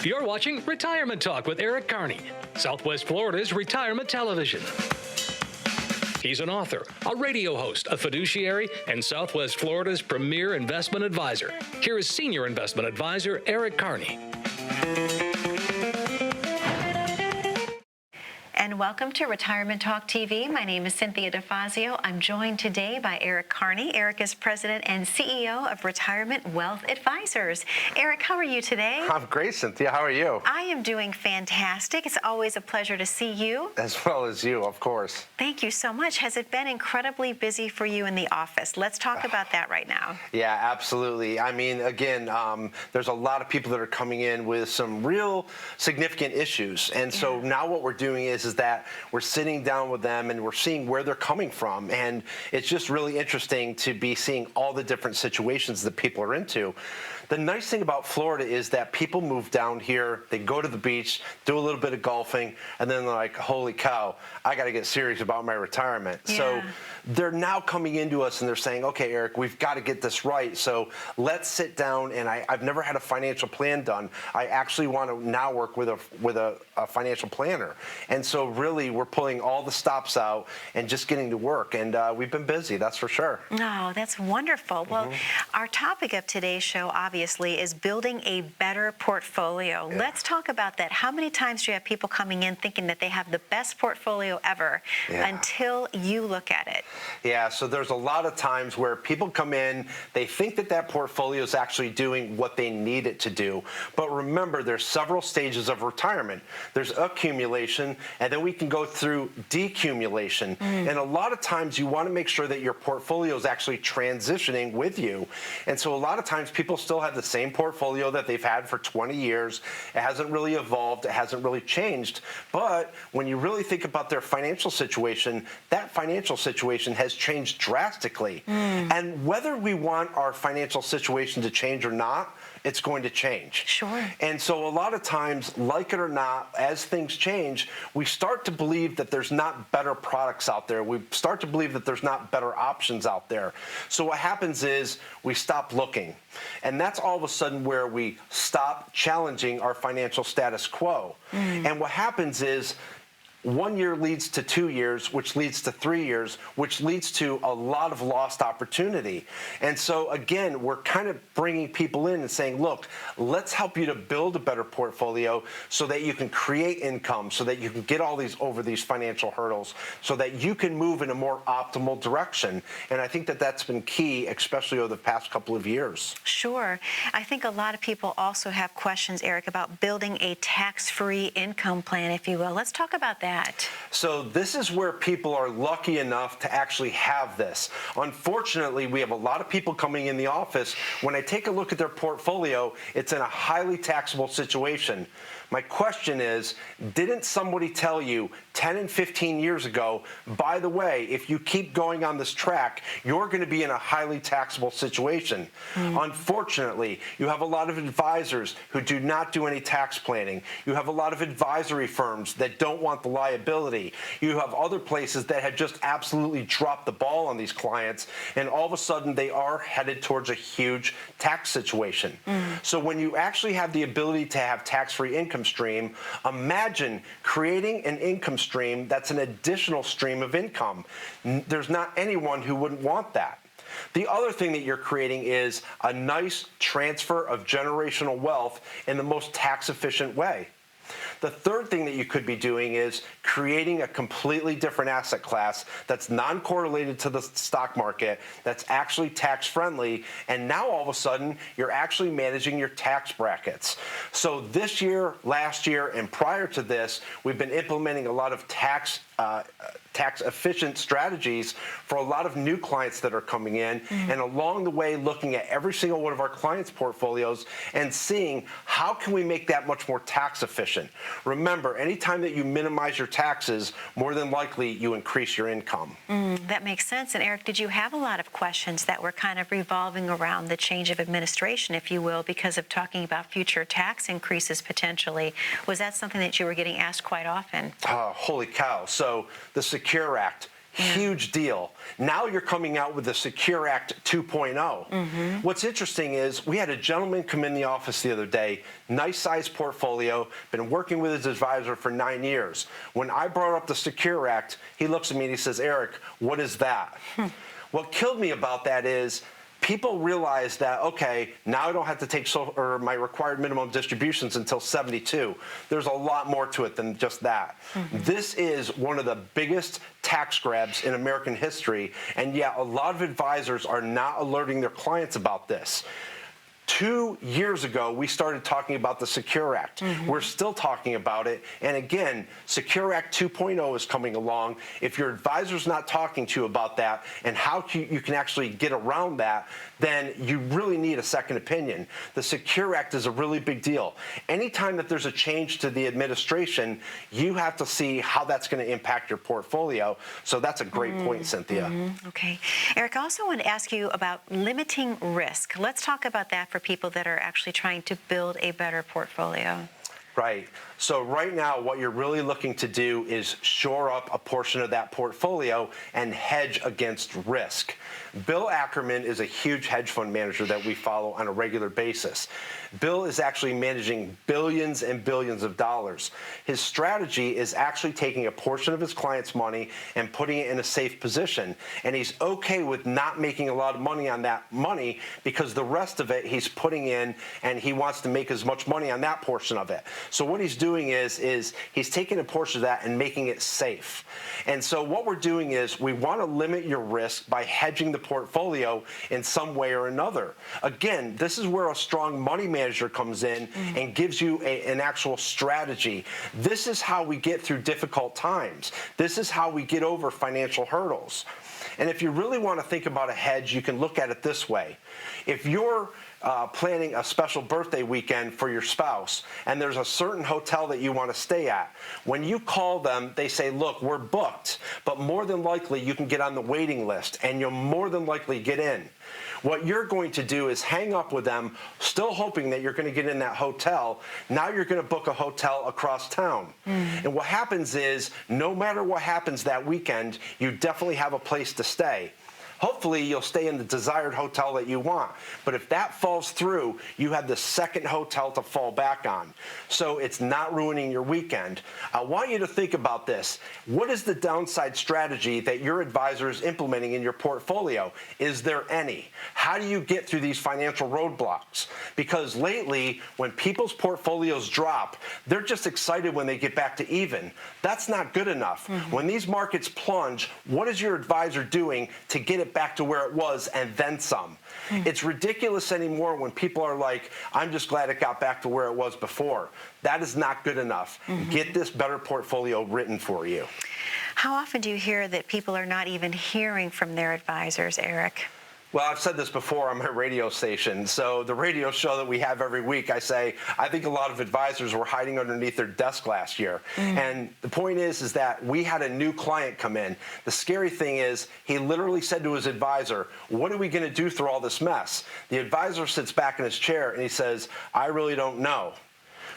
You're watching Retirement Talk with Eric Kearney, Southwest Florida's retirement television. He's an author, a radio host, a fiduciary, and Southwest Florida's premier investment advisor. Here is Senior Investment Advisor Eric Kearney. And welcome to Retirement Talk TV. My name is Cynthia DeFazio. I'm joined today by Eric Kearney. Eric is President and CEO of Retirement Wealth Advisors. Eric, how are you today? I'm great, Cynthia. How are you? I am doing fantastic. It's always a pleasure to see you. As well as you, of course. Thank you so much. Has it been incredibly busy for you in the office? Let's talk about that right now. Yeah, absolutely. I mean, again, there's a lot of people that are coming in with some real significant issues. And so now what we're doing is that we're sitting down with them and we're seeing where they're coming from. And it's just really interesting to be seeing all the different situations that people are into. The nice thing about Florida is that people move down here, they go to the beach, do a little bit of golfing, and then they're like, holy cow, I got to get serious about my retirement. Yeah. So they're now coming into us and they're saying, okay, Eric, we've got to get this right. So let's sit down, and I've never had a financial plan done. I actually want to now work with a financial planner. And so really we're pulling all the stops out and just getting to work. And we've been busy, that's for sure. Oh, that's wonderful. Well, our topic of today's show, obviously, is building a better portfolio. Yeah. Let's talk about that. How many times do you have people coming in thinking that they have the best portfolio ever until you look at it? Yeah, so there's a lot of times where people come in, they think that that portfolio is actually doing what they need it to do. But remember, there's several stages of retirement. There's accumulation, and then we can go through de-accumulation. And a lot of times you want to make sure that your portfolio is actually transitioning with you. And so a lot of times people still have the same portfolio that they've had for 20 years. It hasn't really evolved. It hasn't really changed. But when you really think about their financial situation, that financial situation has changed drastically. And whether we want our financial situation to change or not, it's going to change. Sure. And so a lot of times, like it or not, as things change, we start to believe that there's not better products out there. We start to believe that there's not better options out there. So what happens is we stop looking. And that's all of a sudden where we stop challenging our financial status quo. And what happens is 1 year leads to 2 years, which leads to 3 years, which leads to a lot of lost opportunity. And so, again, we're kind of bringing people in and saying, look, let's help you to build a better portfolio so that you can create income, so that you can get over these financial hurdles, so that you can move in a more optimal direction. And I think that that's been key, especially over the past couple of years. Sure. I think a lot of people also have questions, Eric, about building a tax-free income plan, if you will. Let's talk about that. So this is where people are lucky enough to actually have this. Unfortunately, we have a lot of people coming in the office. When I take a look at their portfolio, it's in a highly taxable situation. My question is, didn't somebody tell you 10 and 15 years ago, by the way, if you keep going on this track, you're going to be in a highly taxable situation? Unfortunately, you have a lot of advisors who do not do any tax planning. You have a lot of advisory firms that don't want the liability. You have other places that have just absolutely dropped the ball on these clients, and all of a sudden they are headed towards a huge tax situation. So when you actually have the ability to have tax-free income stream, imagine creating an income stream that's an additional stream of income. There's not anyone who wouldn't want that. The other thing that you're creating is a nice transfer of generational wealth in the most tax-efficient way. The third thing that you could be doing is creating a completely different asset class that's non-correlated to the stock market, that's actually tax-friendly, and now all of a sudden you're actually managing your tax brackets. So this year, last year, and prior to this, we've been implementing a lot of tax-efficient strategies for a lot of new clients that are coming in, and along the way looking at every single one of our clients' portfolios and seeing how can we make that much more tax efficient. Remember, anytime that you minimize your taxes, more than likely you increase your income. That makes sense. And Eric, did you have a lot of questions that were kind of revolving around the change of administration, if you will, because of talking about future tax increases potentially? Was that something that you were getting asked quite often? Holy cow. So the Secure Act, Huge deal. Now you're coming out with the Secure Act 2.0. What's interesting is we had a gentleman come in the office the other day, nice sized portfolio, been working with his advisor for 9 years. When I brought up the Secure Act, he looks at me and he says, Eric, what is that? What killed me about that is people realize that, okay, now I don't have to take my required minimum distributions until 72. There's a lot more to it than just that. This is one of the biggest tax grabs in American history, and yet a lot of advisors are not alerting their clients about this. 2 years ago, we started talking about the Secure Act. We're still talking about it. And again, Secure Act 2.0 is coming along. If your advisor's not talking to you about that and how you can actually get around that, then you really need a second opinion. The Secure Act is a really big deal. Anytime that there's a change to the administration, you have to see how that's going to impact your portfolio. So that's a great point, Cynthia. Okay. Eric, I also want to ask you about limiting risk. Let's talk about that for people that are actually trying to build a better portfolio. Right. So right now, what you're really looking to do is shore up a portion of that portfolio and hedge against risk. Bill Ackerman is a huge hedge fund manager that we follow on a regular basis. Bill is actually managing billions and billions of dollars. His strategy is actually taking a portion of his clients' money and putting it in a safe position. And he's okay with not making a lot of money on that money because the rest of it he's putting in and he wants to make as much money on that portion of it. So what he's doing is he's taking a portion of that and making it safe. And so what we're doing is we want to limit your risk by hedging the portfolio in some way or another. Again, this is where a strong money manager comes in and gives you an actual strategy. This is how we get through difficult times. This is how we get over financial hurdles. And if you really want to think about a hedge, you can look at it this way. If you're planning a special birthday weekend for your spouse and there's a certain hotel that you want to stay at, when you call them, they say, look, we're booked, but more than likely you can get on the waiting list and you'll more than likely get in. What you're going to do is hang up with them, still hoping that you're going to get in that hotel. Now you're going to book a hotel across town. And what happens is, no matter what happens that weekend, you definitely have a place to stay. Hopefully, you'll stay in the desired hotel that you want. But if that falls through, you have the second hotel to fall back on. So it's not ruining your weekend. I want you to think about this. What is the downside strategy that your advisor is implementing in your portfolio? Is there any? How do you get through these financial roadblocks? Because lately, when people's portfolios drop, they're just excited when they get back to even. That's not good enough. When these markets plunge, what is your advisor doing to get it back to where it was and then some? It's ridiculous anymore when people are like, I'm just glad it got back to where it was before. That is not good enough. Get this better portfolio written for you. How often do you hear that people are not even hearing from their advisors, Eric? Well, I've said this before on my radio station. So the radio show that we have every week, I say, I think a lot of advisors were hiding underneath their desk last year. And the point is that we had a new client come in. The scary thing is he literally said to his advisor, what are we going to do through all this mess? The advisor sits back in his chair and he says, I really don't know.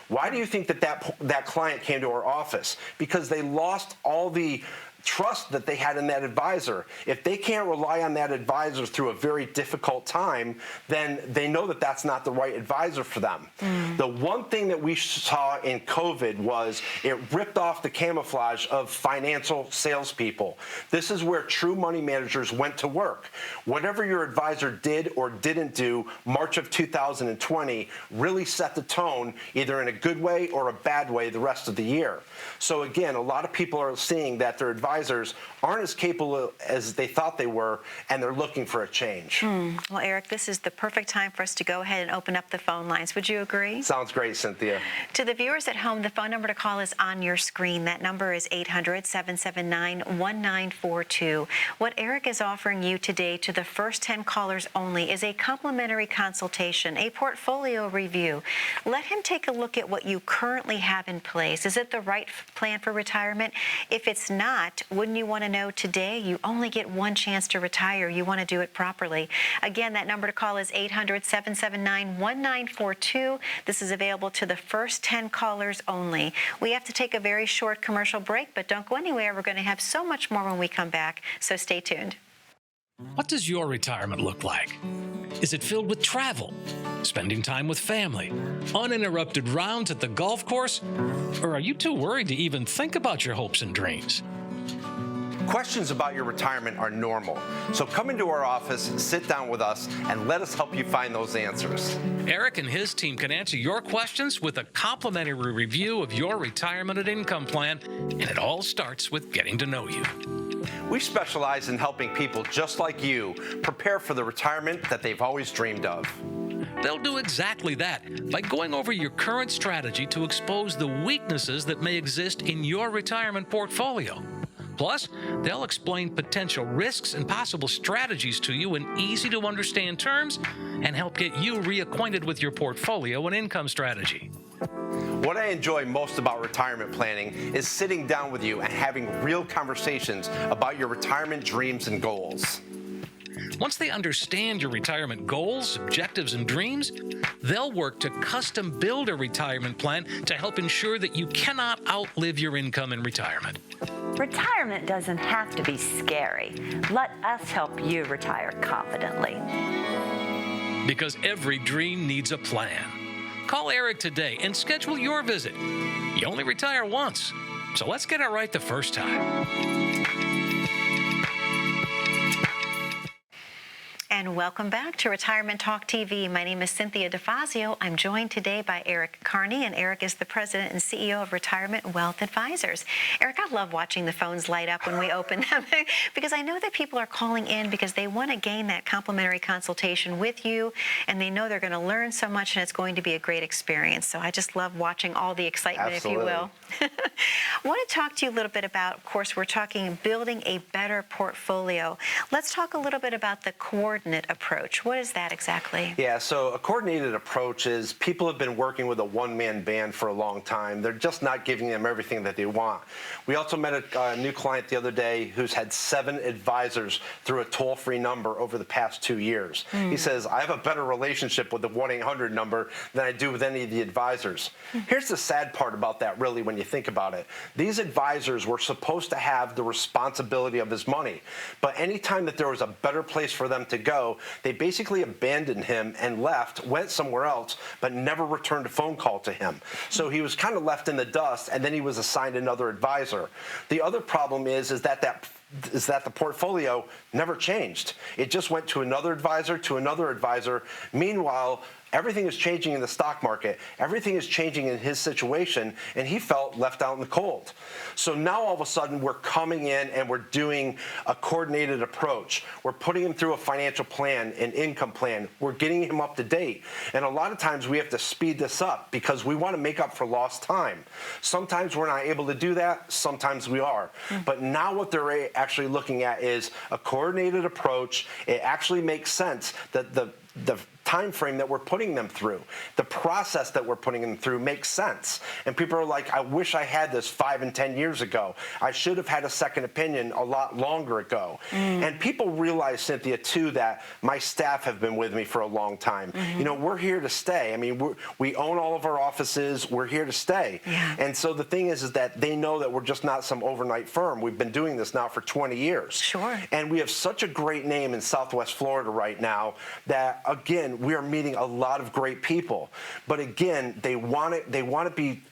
Why do you think that client came to our office? Because they lost all the trust that they had in that advisor. If they can't rely on that advisor through a very difficult time, then they know that that's not the right advisor for them. The one thing that we saw in COVID was it ripped off the camouflage of financial salespeople. This is where true money managers went to work. Whatever your advisor did or didn't do, March of 2020 really set the tone, either in a good way or a bad way, the rest of the year. So again, a lot of people are seeing that their advisors aren't as capable as they thought they were, and they're looking for a change. Well, Eric, this is the perfect time for us to go ahead and open up the phone lines. Would you agree? Sounds great, Cynthia. To the viewers at home, the phone number to call is on your screen. That number is 800-779-1942. What Eric is offering you today to the first 10 callers only is a complimentary consultation, a portfolio review. Let him take a look at what you currently have in place. Is it the right plan for retirement? If it's not, Wouldn't you want to know today? You only get one chance to retire. You want to do it properly. Again, that number to call is 800-779-1942. This is available to the first 10 callers only. We have to take a very short commercial break, but don't go anywhere. We're going to have so much more when we come back, so stay tuned. What does your retirement look like? Is it filled with travel, spending time with family, uninterrupted rounds at the golf course? Or are you too worried to even think about your hopes and dreams? Questions about your retirement are normal. So come into our office, sit down with us, and let us help you find those answers. Eric and his team can answer your questions with a complimentary review of your retirement and income plan, and it all starts with getting to know you. We specialize in helping people just like you prepare for the retirement that they've always dreamed of. They'll do exactly that by going over your current strategy to expose the weaknesses that may exist in your retirement portfolio. Plus, they'll explain potential risks and possible strategies to you in easy-to-understand terms and help get you reacquainted with your portfolio and income strategy. What I enjoy most about retirement planning is sitting down with you and having real conversations about your retirement dreams and goals. Once they understand your retirement goals, objectives, and dreams, they'll work to custom build a retirement plan to help ensure that you cannot outlive your income in retirement. Retirement doesn't have to be scary. Let us help you retire confidently. Because every dream needs a plan. Call Eric today and schedule your visit. You only retire once, so let's get it right the first time. And welcome back to Retirement Talk TV. My name is Cynthia DeFazio. I'm joined today by Eric Kearney, and Eric is the president and CEO of Retirement Wealth Advisors. Eric, I love watching the phones light up when we open them because I know that people are calling in because they want to gain that complimentary consultation with you, and they know they're going to learn so much, and it's going to be a great experience. So I just love watching all the excitement, Absolutely. if you will. I want to talk to you a little bit about, of course, we're talking building a better portfolio. Let's talk a little bit about the coordinate approach. What is that exactly? Yeah, so a coordinated approach is people have been working with a one-man band for a long time. They're just not giving them everything that they want. We also met a new client the other day who's had 7 advisors through a toll-free number over the past 2 years. He says, I have a better relationship with the 1-800 number than I do with any of the advisors. Here's the sad part about that, really, when you think about it. These advisors were supposed to have the responsibility of his money, but anytime that there was a better place for them to go, they basically abandoned him and left, went somewhere else, but never returned a phone call to him. So he was kind of left in the dust, and then he was assigned another advisor. The other problem is that the portfolio never changed. It just went to another advisor, to another advisor. Meanwhile, everything is changing in the stock market. Everything is changing in his situation, and he felt left out in the cold. So now all of a sudden we're coming in and we're doing a coordinated approach. We're putting him through a financial plan, an income plan. We're getting him up to date. And a lot of times we have to speed this up because we want to make up for lost time. Sometimes we're not able to do that. Sometimes we are. But now what they're actually looking at is a coordinated approach. It actually makes sense that the time frame that we're putting them through, the process that we're putting them through makes sense. And people are like, I wish I had this 5 and 10 years ago. I should have had a second opinion a lot longer ago. And people realize, Cynthia, too, that my staff have been with me for a long time. You know, we're here to stay. I mean, we own all of our offices. We're here to stay. Yeah. And so the thing is that they know that we're just not some overnight firm. We've been doing this now for 20 years. Sure. And we have such a great name in Southwest Florida right now that, again, we are meeting a lot of great people. But again, they want to be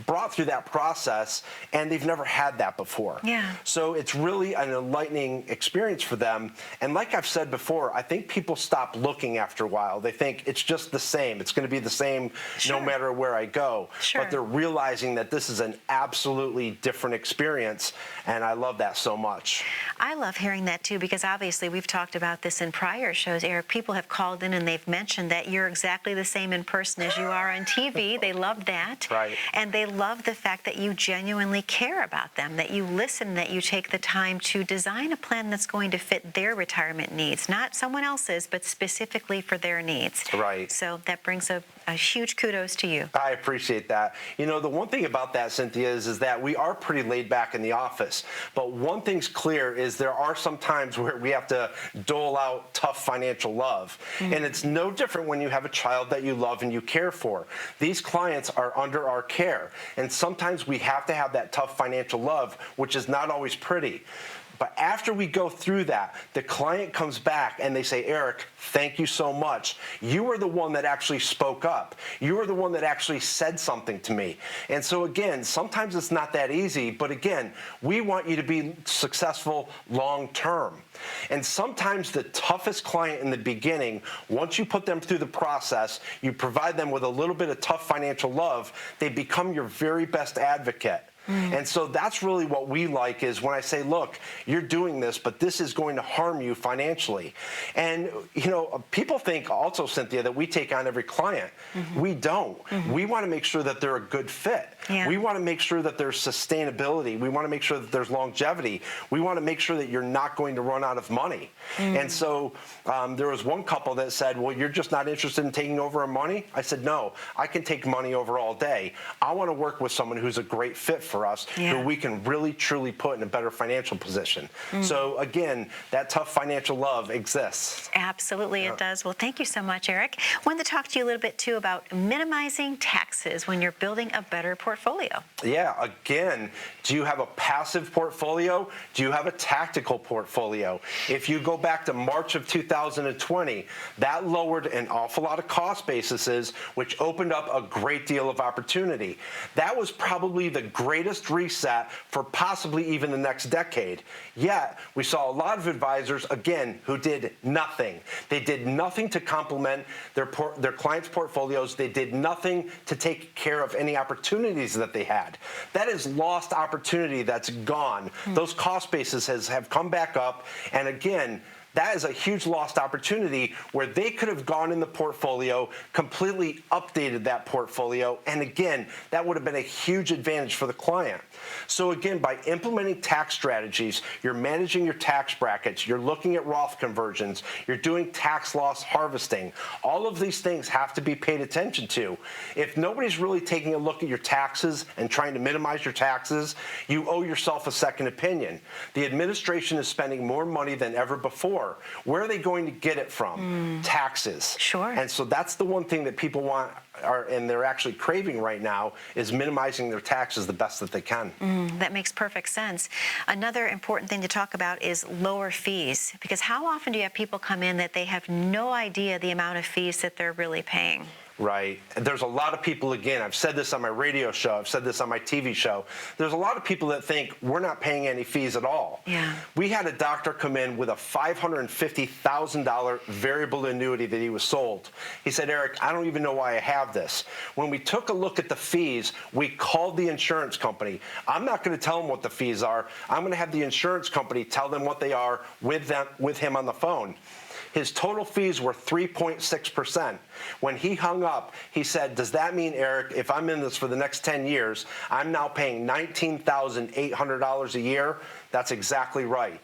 brought through that process, and they've never had that before. Yeah. So it's really an enlightening experience for them. And like I've said before, I think people stop looking after a while. They think it's just the same. It's going to be the same no matter where I go. But they're realizing that this is an absolutely different experience, and I love that so much. I love hearing that too, because obviously we've talked about this in prior shows, Eric. People have called in and they've mentioned that you're exactly the same in person as you are on TV. They love that. Right. And they they love the fact that you genuinely care about them, that you listen, that you take the time to design a plan that's going to fit their retirement needs, not someone else's, but specifically for their needs. Right. So that brings a huge kudos to you. I appreciate that. You know, the one thing about that, Cynthia, is that we are pretty laid back in the office. But one thing's clear is there are some times where we have to dole out tough financial love. And it's no different when you have a child that you love and you care for. These clients are under our care. And sometimes we have to have that tough financial love, which is not always pretty. But after we go through that, the client comes back and they say, Eric, thank you so much. You were the one that actually spoke up. You were the one that actually said something to me. And so again, sometimes it's not that easy, but again, we want you to be successful long term. And sometimes the toughest client in the beginning, once you put them through the process, you provide them with a little bit of tough financial love, they become your very best advocate. And so that's really what we like is when I say, look, you're doing this, but this is going to harm you financially. And, you know, people think also, Cynthia, that we take on every client. We don't. We want to make sure that they're a good fit. We want to make sure that there's sustainability. We want to make sure that there's longevity. We want to make sure that you're not going to run out of money. And so there was one couple that said, well, you're just not interested in taking over money? I said, no, I can take money over all day. I want to work with someone who's a great fit for us, who we can really, truly put in a better financial position. So again, that tough financial love exists. Absolutely, it does. Well, thank you so much, Eric. I wanted to talk to you a little bit, too, about minimizing taxes when you're building a better portfolio. Yeah, again, do you have a passive portfolio? Do you have a tactical portfolio? If you go back to March of 2020, that lowered an awful lot of cost bases, which opened up a great deal of opportunity. That was probably the greatest reset for possibly even the next decade. Yet, we saw a lot of advisors, again, who did nothing. They did nothing to complement their clients' portfolios. They did nothing to take care of any opportunities that they had. That is lost opportunity that's gone. Those cost bases have come back up, and again, that is a huge lost opportunity where they could have gone in the portfolio, completely updated that portfolio, and again, that would have been a huge advantage for the client. So again, by implementing tax strategies, you're managing your tax brackets, you're looking at Roth conversions, you're doing tax loss harvesting. All of these things have to be paid attention to. If nobody's really taking a look at your taxes and trying to minimize your taxes, you owe yourself a second opinion. The administration is spending more money than ever before. Where are they going to get it from? Taxes. Sure. And so that's the one thing that people want, and they're actually craving right now, is minimizing their taxes the best that they can. That makes perfect sense. Another important thing to talk about is lower fees, because how often do you have people come in that they have no idea the amount of fees that they're really paying? Right. And there's a lot of people, again, I've said this on my radio show, I've said this on my TV show, there's a lot of people that think we're not paying any fees at all. Yeah. We had a doctor come in with a $550,000 variable annuity that he was sold. He said, Eric, I don't even know why I have this. When we took a look at the fees, we called the insurance company. I'm not going to tell them what the fees are. I'm going to have the insurance company tell them what they are with him on the phone. His total fees were 3.6%. When he hung up, he said, does that mean, Eric, if I'm in this for the next 10 years, I'm now paying $19,800 a year? That's exactly right.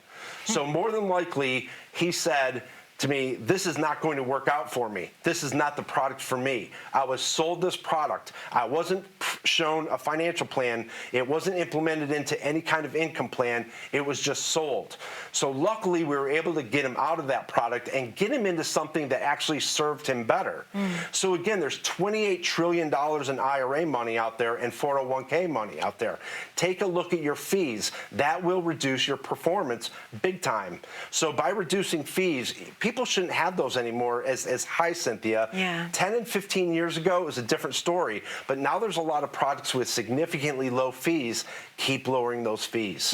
So more than likely, he said to me, this is not going to work out for me. This is not the product for me. I was sold this product. I wasn't shown a financial plan. It wasn't implemented into any kind of income plan. It was just sold. So luckily, we were able to get him out of that product and get him into something that actually served him better. So again, there's $28 trillion in IRA money out there and 401k money out there. Take a look at your fees. That will reduce your performance big time. So by reducing fees, people shouldn't have those anymore as high, Cynthia. Yeah. 10 and 15 years ago, it was a different story. But now there's a lot of products with significantly low fees. Keep lowering those fees.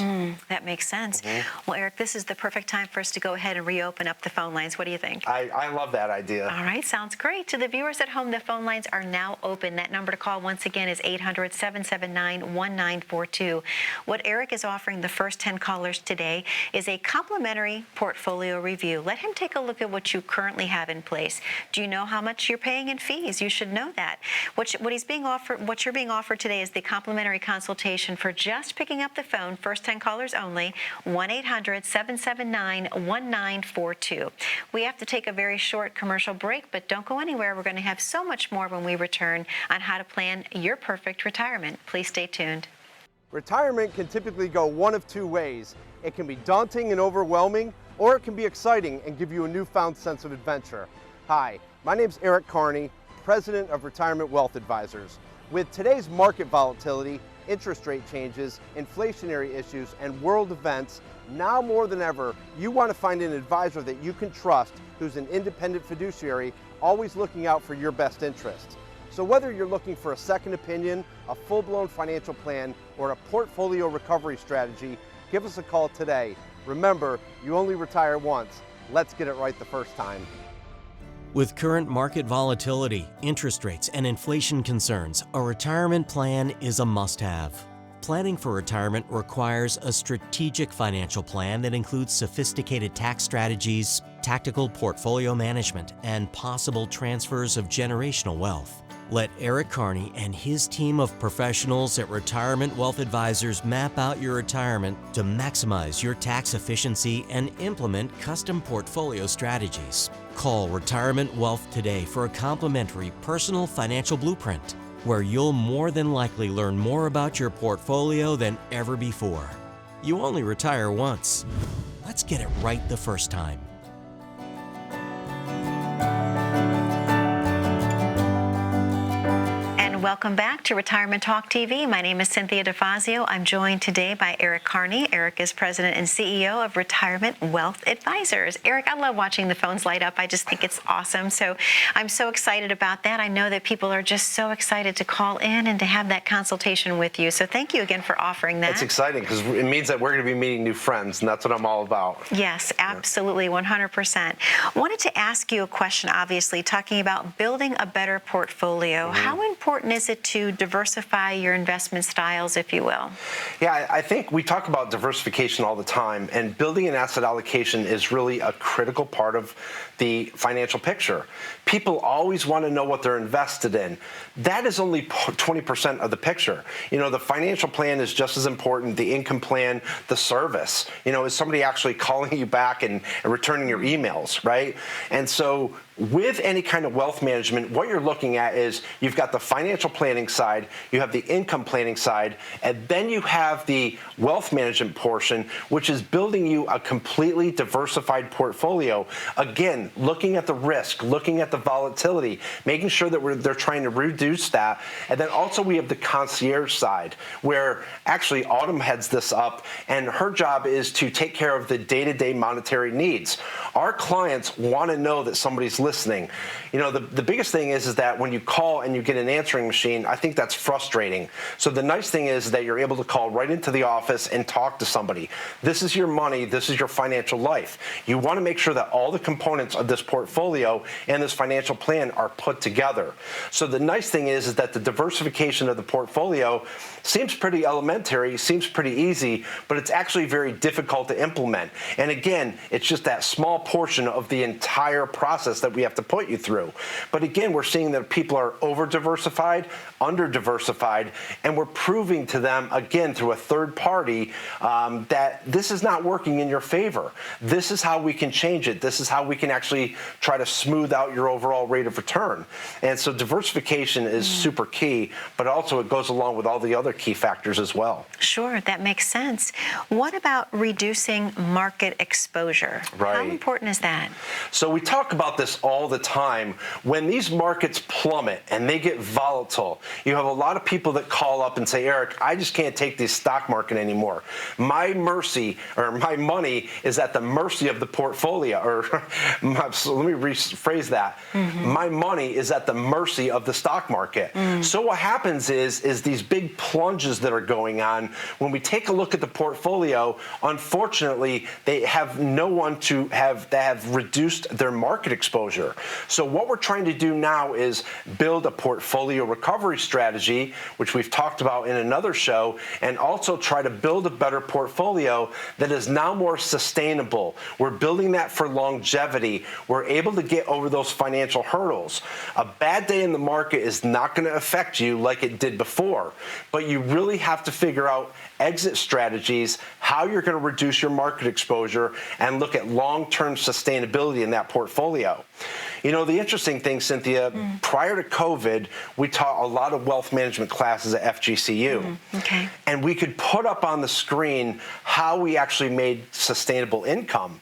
That makes sense. Well, Eric, this is the perfect time for us to go ahead and reopen up the phone lines. What do you think? I love that idea. All right, sounds great. To the viewers at home, the phone lines are now open. That number to call once again is 800-779-1942. What Eric is offering the first 10 callers today is a complimentary portfolio review. Let him take a look at what you currently have in place. Do you know how much you're paying in fees? You should know that. What you're being being offered today is the complimentary consultation for just picking up the phone, first-time callers only, 1-800-779-1942. We have to take a very short commercial break, but don't go anywhere. We're going to have so much more when we return on how to plan your perfect retirement. Please stay tuned. Retirement can typically go one of two ways. It can be daunting and overwhelming, or it can be exciting and give you a newfound sense of adventure. Hi, my name's Eric Kearney, President of Retirement Wealth Advisors. With today's market volatility, interest rate changes, inflationary issues, and world events, now more than ever, you want to find an advisor that you can trust who's an independent fiduciary, always looking out for your best interests. So whether you're looking for a second opinion, a full-blown financial plan, or a portfolio recovery strategy, give us a call today. Remember, you only retire once. Let's get it right the first time. With current market volatility, interest rates, and inflation concerns, a retirement plan is a must-have. Planning for retirement requires a strategic financial plan that includes sophisticated tax strategies, tactical portfolio management, and possible transfers of generational wealth. Let Eric Kearney and his team of professionals at Retirement Wealth Advisors map out your retirement to maximize your tax efficiency and implement custom portfolio strategies. Call Retirement Wealth today for a complimentary personal financial blueprint, where you'll more than likely learn more about your portfolio than ever before. You only retire once. Let's get it right the first time. Welcome back to Retirement Talk TV. My name is Cynthia DeFazio. I'm joined today by Eric Kearney. Eric is President and CEO of Retirement Wealth Advisors. Eric, I love watching the phones light up. I just think it's awesome. So I'm so excited about that. I know that people are just so excited to call in and to have that consultation with you. So thank you again for offering that. It's exciting because it means that we're going to be meeting new friends, and that's what I'm all about. Yes, absolutely, 100%. Wanted to ask you a question, obviously, talking about building a better portfolio. How important is it to diversify your investment styles, if you will? Yeah, I think we talk about diversification all the time, and building an asset allocation is really a critical part of the financial picture. People always want to know what they're invested in. That is only 20% of the picture. You know, the financial plan is just as important, the income plan, the service. You know, is somebody actually calling you back and returning your emails, right? And so with any kind of wealth management, what you're looking at is you've got the financial planning side, you have the income planning side, and then you have the wealth management portion, which is building you a completely diversified portfolio. Again, looking at the risk, looking at the volatility, making sure that they're trying to reduce that. And then also we have the concierge side, where actually Autumn heads this up, and her job is to take care of the day-to-day monetary needs. Our clients want to know that somebody's listening. You know, the biggest thing is that when you call and you get an answering machine, I think that's frustrating. So the nice thing is that you're able to call right into the office and talk to somebody. This is your money, this is your financial life. You want to make sure that all the components of this portfolio and this financial plan are put together. So the nice thing is that the diversification of the portfolio seems pretty elementary, seems pretty easy, but it's actually very difficult to implement. And again, it's just that small portion of the entire process that we have to put you through. But again, we're seeing that people are over-diversified, under-diversified, and we're proving to them, again, through a third party, that this is not working in your favor. This is how we can change it. This is how we can actually try to smooth out your overall rate of return. And so diversification is super key, but also it goes along with all the other key factors as well. Sure, that makes sense. What about reducing market exposure? Right. How important is that? So we talk about this all the time. When these markets plummet and they get volatile, you have a lot of people that call up and say, Eric, I just can't take the stock market anymore. My mercy, or my money, is at the mercy of the portfolio. Or so let me rephrase that. My money is at the mercy of the stock market. So what happens is these big plunges that are going on, when we take a look at the portfolio, unfortunately, they have no one that have reduced their market exposure. exposure. So what we're trying to do now is build a portfolio recovery strategy, which we've talked about in another show, and also try to build a better portfolio that is now more sustainable. We're building that for longevity. We're able to get over those financial hurdles. A bad day in the market is not going to affect you like it did before, but you really have to figure out exit strategies, how you're going to reduce your market exposure, and look at long-term sustainability in that portfolio. You know, the interesting thing, Cynthia, prior to COVID, we taught a lot of wealth management classes at FGCU. Okay. And we could put up on the screen how we actually made sustainable income.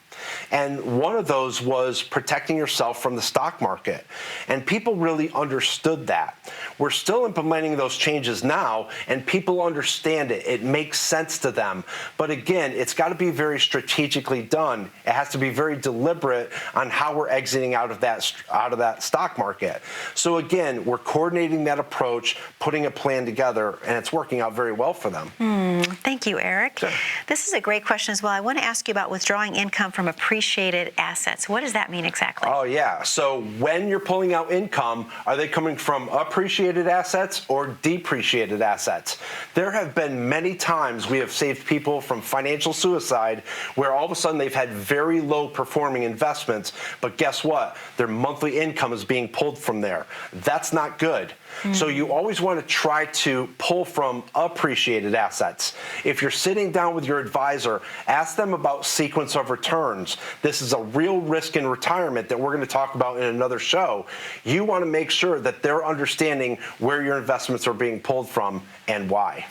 And one of those was protecting yourself from the stock market. And people really understood that. We're still implementing those changes now, and people understand it. It makes sense to them. But again, it's got to be very strategically done. It has to be very deliberate on how we're exiting out of that stock market. So again, we're coordinating that approach, putting a plan together, and it's working out very well for them. Thank you, Eric. Sure. This is a great question as well. I want to ask you about withdrawing income from appreciated assets. What does that mean exactly? Oh, yeah. So when you're pulling out income, are they coming from appreciated assets or depreciated assets? There have been many times we have saved people from financial suicide where all of a sudden they've had very low performing investments, but guess what? Their monthly income is being pulled from there. That's not good. So you always want to try to pull from appreciated assets. If you're sitting down with your advisor, ask them about sequence of returns. This is a real risk in retirement that we're going to talk about in another show. You want to make sure that they're understanding where your investments are being pulled from and why.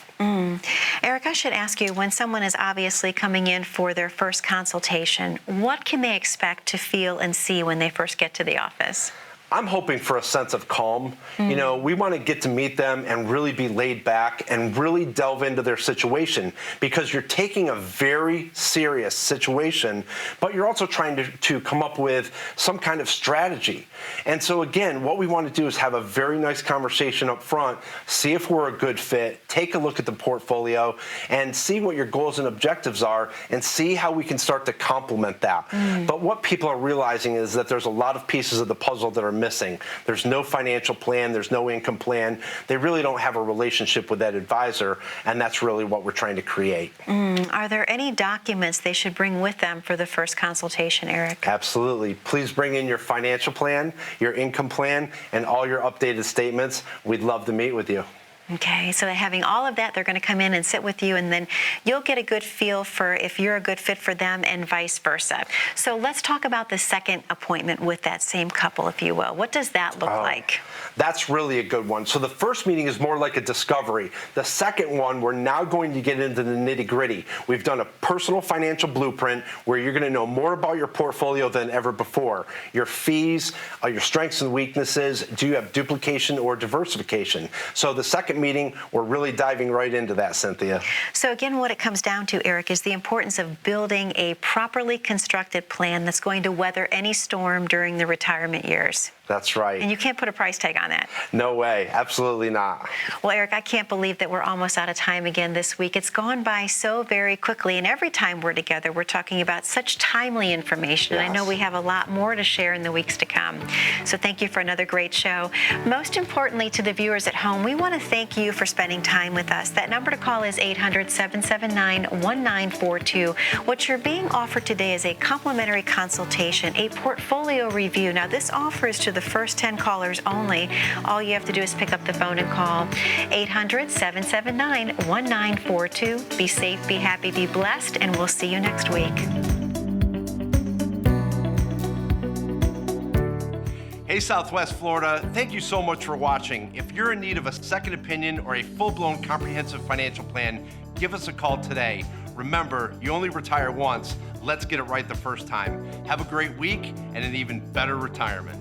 Eric, I should ask you, when someone is obviously coming in for their first consultation, what can they expect to feel and see when they first get to the office? I'm hoping for a sense of calm. You know, we want to get to meet them and really be laid back and really delve into their situation, because you're taking a very serious situation, but you're also trying to come up with some kind of strategy. And so again, what we want to do is have a very nice conversation up front, see if we're a good fit, take a look at the portfolio, and see what your goals and objectives are, and see how we can start to complement that. But what people are realizing is that there's a lot of pieces of the puzzle that are missing. There's no financial plan, there's no income plan. They really don't have a relationship with that advisor, and that's really what we're trying to create. Are there any documents they should bring with them for the first consultation, Eric? Absolutely. Please bring in your financial plan, your income plan, and all your updated statements. We'd love to meet with you. Okay, so having all of that, they're going to come in and sit with you, and then you'll get a good feel for if you're a good fit for them and vice versa. So let's talk about the second appointment with that same couple, if you will. What does that look like? That's really a good one. So the first meeting is more like a discovery. The second one, we're now going to get into the nitty-gritty. We've done a personal financial blueprint where you're going to know more about your portfolio than ever before. Your fees, your strengths and weaknesses, do you have duplication or diversification? So the second meeting, we're really diving right into that, Cynthia. So again, what it comes down to, Eric, is the importance of building a properly constructed plan that's going to weather any storm during the retirement years. That's right. And you can't put a price tag on that. No way. Absolutely not. Well, Eric, I can't believe that we're almost out of time again this week. It's gone by so very quickly, and every time we're together, we're talking about such timely information. Yes. And I know we have a lot more to share in the weeks to come. So thank you for another great show. Most importantly, to the viewers at home, we want to thank you for spending time with us. That number to call is 800-779-1942. What you're being offered today is a complimentary consultation, a portfolio review. Now, this offer is to the first 10 callers only. All you have to do is pick up the phone and call 800-779-1942. Be safe, be happy, be blessed, and we'll see you next week. Hey Southwest Florida, thank you so much for watching. If you're in need of a second opinion or a full-blown comprehensive financial plan, give us a call today. Remember, you only retire once. Let's get it right the first time. Have a great week and an even better retirement.